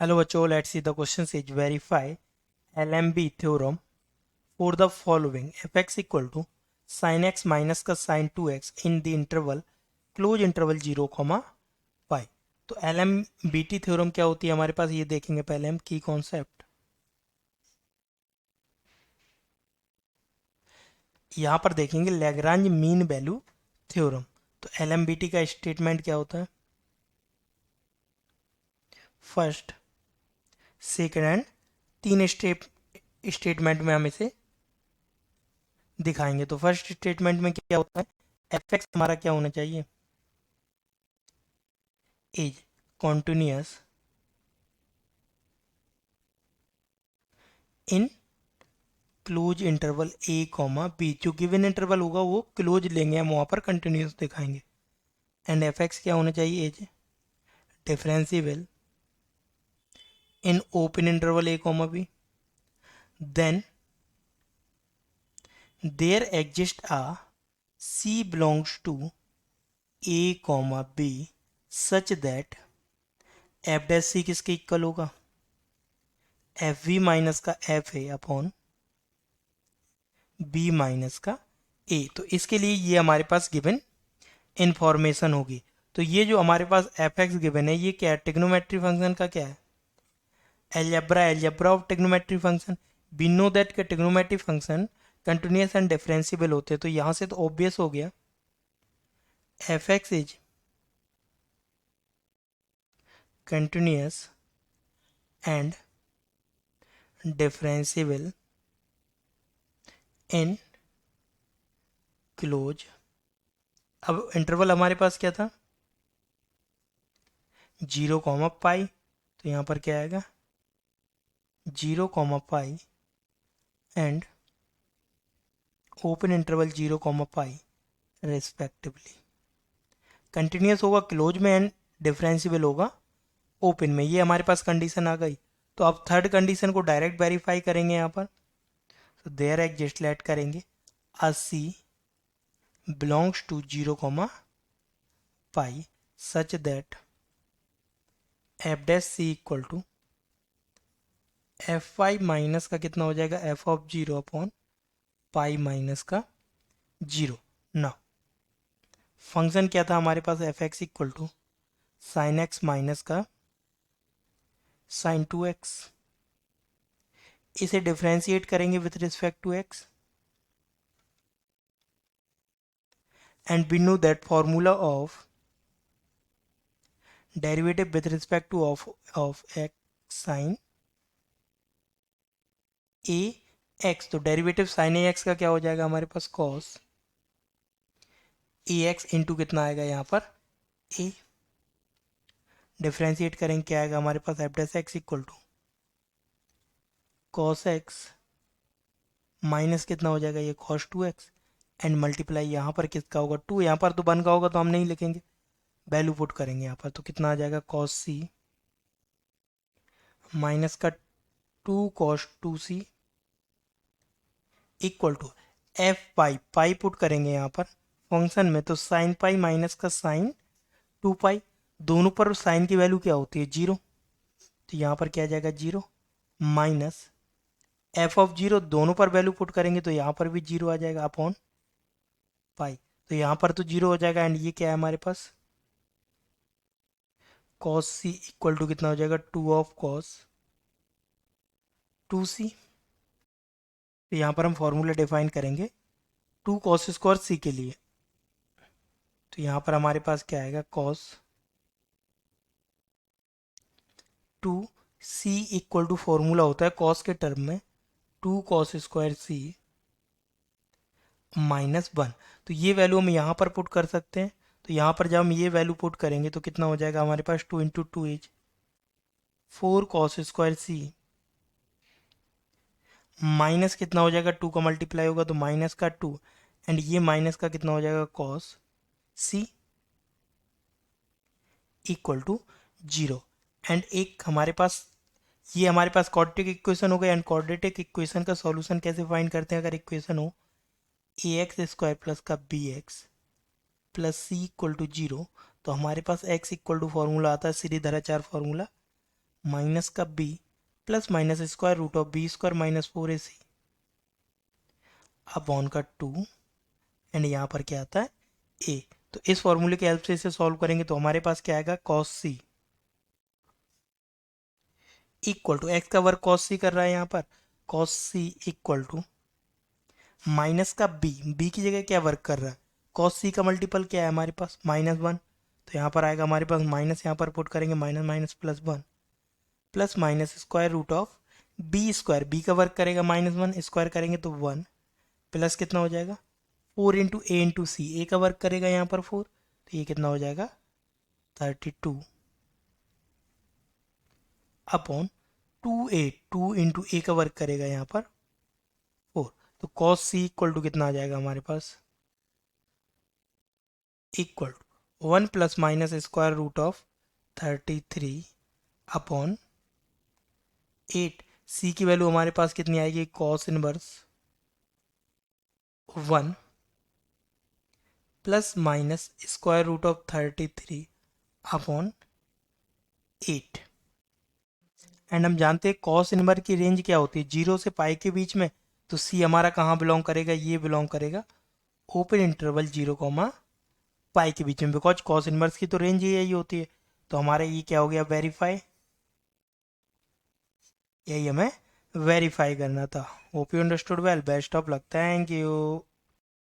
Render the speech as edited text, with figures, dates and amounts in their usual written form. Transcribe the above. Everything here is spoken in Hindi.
Hello बच्चों, let's see the question says verify LMB theorem for the following fx equal to sin x minus का sin 2x in the interval close interval 0, y। तो LMBT थ्योरम क्या होती है हमारे पास, ये देखेंगे पहले हम की कॉन्सेप्ट। यहाँ पर देखेंगे लैग्रांज मीन वैल्यू थ्योरम। तो LMBT का स्टेटमेंट क्या होता है, फर्स्ट सेकेंड एंड तीन स्टेटमेंट में हम इसे दिखाएंगे। तो फर्स्ट स्टेटमेंट में क्या होता है, एफ एक्स हमारा क्या होना चाहिए, is continuous in close interval A comma b. जो गिवन इंटरवल होगा वो क्लोज लेंगे, हम वहाँ पर कंटिन्यूस दिखाएंगे। एंड एफ एक्स क्या होना चाहिए, is differentiable in open interval A comma B. Then there exist a C belongs to A comma B such that F dash C किसके इक्वल होगा, एफ वी माइनस का F A upon B minus का ए। तो इसके लिए ये हमारे पास गिवन इंफॉर्मेशन होगी। तो ये जो हमारे पास एफ एक्स गिवन है, ये क्या है, टिग्नोमेट्री फंक्शन का क्या है, algebra of trigonometry function. We know that के trigonometry function continuous and differentiable होते हैं। तो यहाँ से तो ऑब्वियस हो गया, F X is continuous and differentiable in close. अब इंटरवल हमारे पास क्या था, 0, पाई। तो यहाँ पर क्या आएगा, 0, pi and open interval 0, pi respectively. Continuous होगा क्लोज में एंड डिफरेंशिएबल होगा ओपन में। ये हमारे पास कंडीशन आ गई। तो अब थर्ड कंडीशन को डायरेक्ट वेरीफाई करेंगे यहाँ पर। तो देयर एग्जिस्ट लेट करेंगे a C belongs to 0, pi such that F dash C equal to F Y minus का कितना हो जाएगा, F of 0 upon pi minus का 0। ना फंक्शन क्या था हमारे पास, F x equal to sine x minus का साइन 2x। इसे डिफ्रेंशिएट करेंगे with respect to x and we know that formula of derivative with respect to of x sine a x. तो डेरिवेटिव साइन ए एक्स का क्या हो जाएगा हमारे पास, कॉस ए एक्स इंटू कितना आएगा यहाँ पर ए। डिफ्रेंशिएट करेंगे क्या आएगा हमारे पास, F dash x equal to cos x minus कितना हो जाएगा, ये कॉस 2x एंड मल्टीप्लाई यहाँ पर किसका होगा, 2। यहाँ पर तो 1 का होगा तो हम नहीं लिखेंगे, वैल्यू पुट करेंगे यहाँ पर। तो कितना आ जाएगा, कॉस सी माइनस का 2 cos 2c equal to f pi, pi put करेंगे यहाँ पर फंक्शन में। तो साइन पाई माइनस का साइन 2 पाई, दोनों पर साइन की वैल्यू क्या होती है, 0। तो यहाँ पर क्या आ जाएगा, 0 माइनस एफ ऑफ 0, दोनों पर वैल्यू पुट करेंगे तो यहाँ पर भी 0 आ जाएगा अपॉन पाई। तो यहाँ पर तो 0 हो जाएगा एंड ये क्या है हमारे पास, कॉस सी इक्वल टू कितना हो जाएगा, 2 ऑफ कॉस 2c। तो यहाँ पर हम फॉर्मूला डिफाइन करेंगे 2 कॉस स्क्वायर सी के लिए। तो यहाँ पर हमारे पास क्या आएगा, cos 2c equal to formula होता है कॉस के टर्म में 2 कॉस स्क्वायर सी -1। तो ये वैल्यू हम यहाँ पर पुट कर सकते हैं। तो यहाँ पर जब हम ये वैल्यू पुट करेंगे तो कितना हो जाएगा हमारे पास, 2 into 2 is 4 cos square c minus कितना हो जाएगा, 2 का मल्टीप्लाई होगा तो माइनस का 2 एंड ये माइनस का कितना हो जाएगा, cos c equal to 0। And एक हमारे पास ये हमारे पास क्वाड्रेटिक इक्वेशन हो गया। एंड क्वाड्रेटिक इक्वेशन का सॉल्यूशन कैसे फाइंड करते हैं, अगर इक्वेशन हो ए एक्स स्क्वायर प्लस का b x plus c equal to 0। तो हमारे पास एक्स इक्वल टू फॉर्मूला आता है सीरीधराचार फार्मूला, माइनस का b plus minus square root of b square minus 4ac upon का 2 एंड यहाँ पर क्या आता है a। तो इस फॉर्मूले की हेल्प से इसे सॉल्व करेंगे तो हमारे पास क्या आएगा cos c equal to x का वर्ग cos c कर रहा है यहाँ पर cos c equal to minus का b की जगह क्या वर्क कर रहा है cos c का मल्टीपल क्या है हमारे पास -1। तो यहाँ पर आएगा हमारे पास माइनस, यहाँ पर पुट करेंगे minus minus +1 plus minus square root of b square, b का वर्क करेगा -1 स्क्वायर करेंगे तो 1 प्लस कितना हो जाएगा 4 इंटू ए इंटू सी, ए का वर्क करेगा यहाँ पर 4 तो ये कितना हो जाएगा 32 अपॉन 2a, 2 इंटू ए का वर्क करेगा यहाँ पर 4। तो cos c इक्वल टू कितना आ जाएगा हमारे पास equal to 1 plus minus square root of 33 upon 8। c की वैल्यू हमारे पास कितनी आएगी cos inverse 1 plus minus square root of 33 upon 8। And हम जानते हैं cos इनवर्स की रेंज क्या होती है 0 से पाई के बीच में। तो c हमारा कहाँ बिलोंग करेगा, ये बिलोंग करेगा ओपन इंटरवल 0, पाई के बीच में, बिकॉज cos इनवर्स की तो रेंज ही यही होती है। तो हमारा ये क्या हो गया वेरीफाई, यही हमें वेरीफाई करना था। Hope you understood well, best of luck, thank you.